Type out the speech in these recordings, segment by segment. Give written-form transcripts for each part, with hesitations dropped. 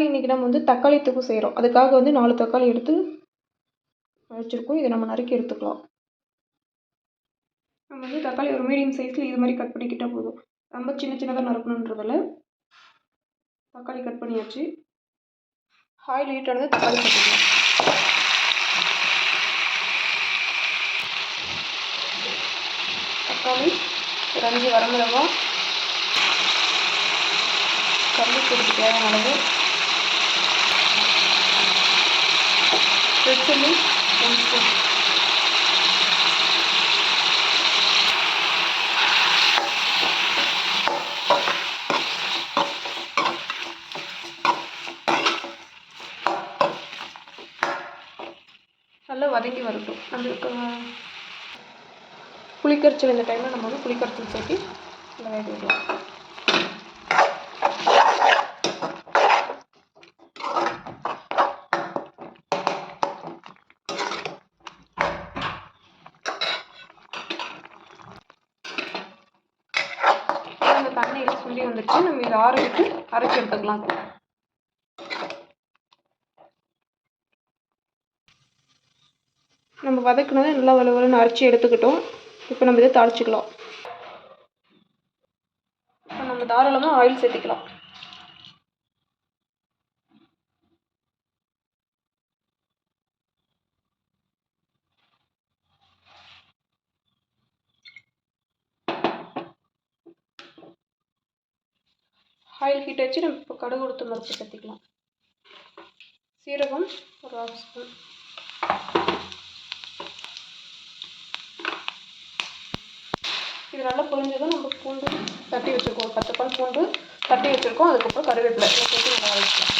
இன்றைக்கி நம்ம வந்து தக்காளி தொக்கு செய்கிறோம். அதுக்காக வந்து 4 தக்காளி எடுத்து வச்சுருக்கோம். இதை நம்ம நறுக்கி எடுத்துக்கலாம். நம்ம வந்து தக்காளி ஒரு மீடியம் சைஸில் இது மாதிரி கட் பண்ணிக்கிட்டால் போதும். ரொம்ப சின்ன சின்னதாக நறுக்கணுன்றதில்ல. தக்காளி கட் பண்ணியாச்சு. ஆயில் ஹீட் ஆனது தக்காளி சேர்த்துக்கலாம். தக்காளி, ஒரு 5 வரமிளகாய், கருவேப்பிலைக்கு தேவையான அளவு, ரெட் சில்லி 1 ஸ்பூன், நல்லா வதங்கி வரட்டும். நம்மளுக்கு புளிக்கரைச்சல் இந்த டைமில் நம்ம வந்து புளிக்கரைச்சல் சேர்த்து நல்லா வேக விடலாம். இந்த தண்ணியில் சுண்டி வந்துடுச்சு. நம்ம இதை ஆற விட்டு அரைச்சி எடுத்துக்கலாம். நம்ம வதக்குனதை நல்லா வலுவலுன்னு அரைச்சி எடுத்துக்கிட்டோம். இப்போ நம்ம இதை தாளிச்சிக்கலாம். இப்போ நம்ம தாராளமாக ஆயில் சேர்த்துக்கலாம். ஆயில் ஹீட் வச்சு நம்ம இப்போ கடுகு உளுத்தம் பருப்பு சேர்த்துக்கலாம். சீரகம் ஒரு 1/2 ஸ்பூன், இது நல்லா பொரிஞ்சதும் நம்ம பூண்டு தட்டி வச்சுருக்கோம். 10 பல் பூண்டு தட்டி வச்சுருக்கோம். அதுக்கப்புறம் கருவேப்பிலை சேர்த்து நல்லா வச்சுக்கலாம்.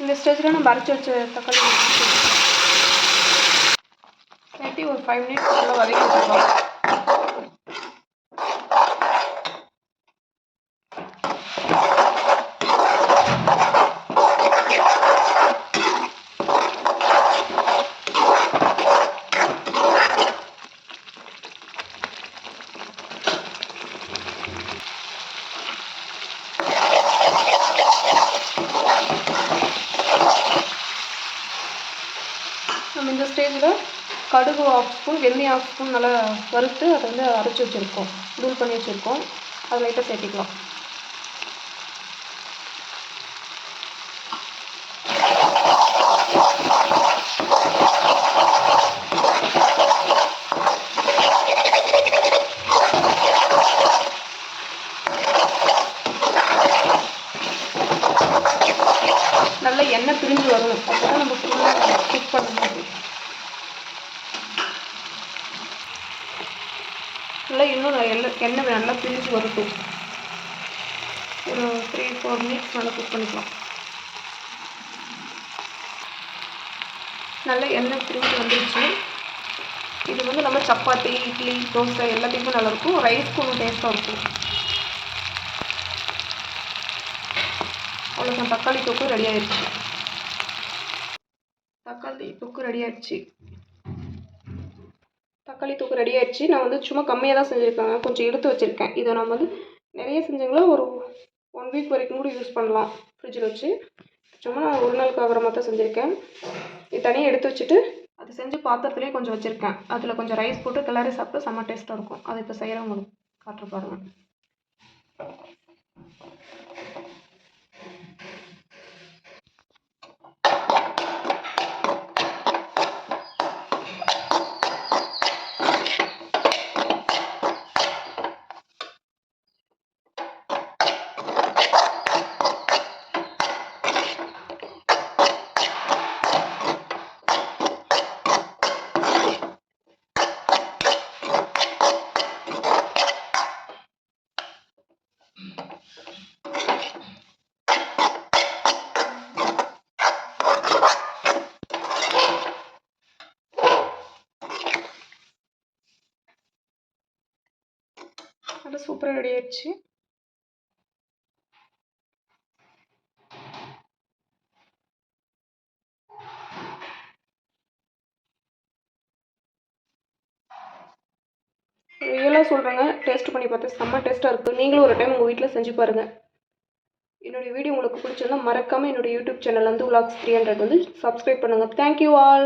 இந்த ஸ்டேஜில் நம்ம அரைச்சி வச்ச தக்காளி சேர்த்து ஒரு 5 மினிட்ஸ் நல்லா வதக்கி வச்சுக்கலாம். நம்ம இந்த ஸ்டேஜில் கடுகு 1/2 ஸ்பூன், வெந்தயம் 1/2 ஸ்பூன் நல்லா வறுத்து அதை வந்து அரைச்சி வச்சுருக்கோம், தூள் பண்ணி வச்சுருக்கோம். அதை லைட்டாக சேர்த்திக்கலாம். நல்லா எண்ணெய் பிரிஞ்சு வரணும். அப்போ தான் நம்ம ஃபுல்லாக குக் பண்ணணும். நல்லா இன்னும் எண்ணெய் நல்லா பிரிஞ்சு வரட்டும். ஒரு 3-4 மினிட்ஸ் நல்லா குக் பண்ணிக்கலாம். நல்லா எண்ணெய் பிரிஞ்சு வந்துடுச்சு. இது வந்து நம்ம சப்பாத்தி, இட்லி, தோசை எல்லாத்துக்குமே நல்லாயிருக்கும். ரைஸ்க்கு ஒன்றும் டேஸ்ட்டாக இருக்கும். அவ்வளோதான், தக்காளி தொக்கு ரெடி ஆயிடுச்சு. தக்காளி தொக்கு ரெடி ஆயிடுச்சு. நான் வந்து சும்மா கம்மியாக தான் செஞ்சுருக்கேன், கொஞ்சம் எடுத்து வச்சுருக்கேன். இதை நம்ம வந்து நிறைய செஞ்சவங்கள ஒரு 1 வீக் வரைக்கும் கூட யூஸ் பண்ணலாம் ஃப்ரிட்ஜில் வச்சு. சும்மா நான் ஒரு நாளுக்கு ஆகிற மாதிரி தான் செஞ்சுருக்கேன். இது தனியாக எடுத்து வச்சுட்டு அது செஞ்சு பாத்திரத்துலேயே கொஞ்சம் வச்சுருக்கேன். அதில் கொஞ்சம் ரைஸ் போட்டு கிளறி சாப்பிட்டு செம்ம டேஸ்ட்டாக இருக்கும். அதை இப்போ செய்கிறவங்களுக்கு காட்டுற பாருங்கள். நல்லா சூப்பராக ரெடி ஆயிடுச்சு. ரியல் ஜென்ரலாக சொல்கிறேங்க, டேஸ்ட் பண்ணி பார்த்தேன், செம்ம டேஸ்ட்டாக இருக்குது. நீங்களும் ஒரு டைம் உங்கள் வீட்டில் செஞ்சு பாருங்கள். என்னுடைய வீடியோ உங்களுக்கு பிடிச்சிருந்தா மறக்காமல் என்னுடைய யூடியூப் சேனல் வந்து vlogs 300 வந்து சப்ஸ்கிரைப் பண்ணுங்கள். Thank you all.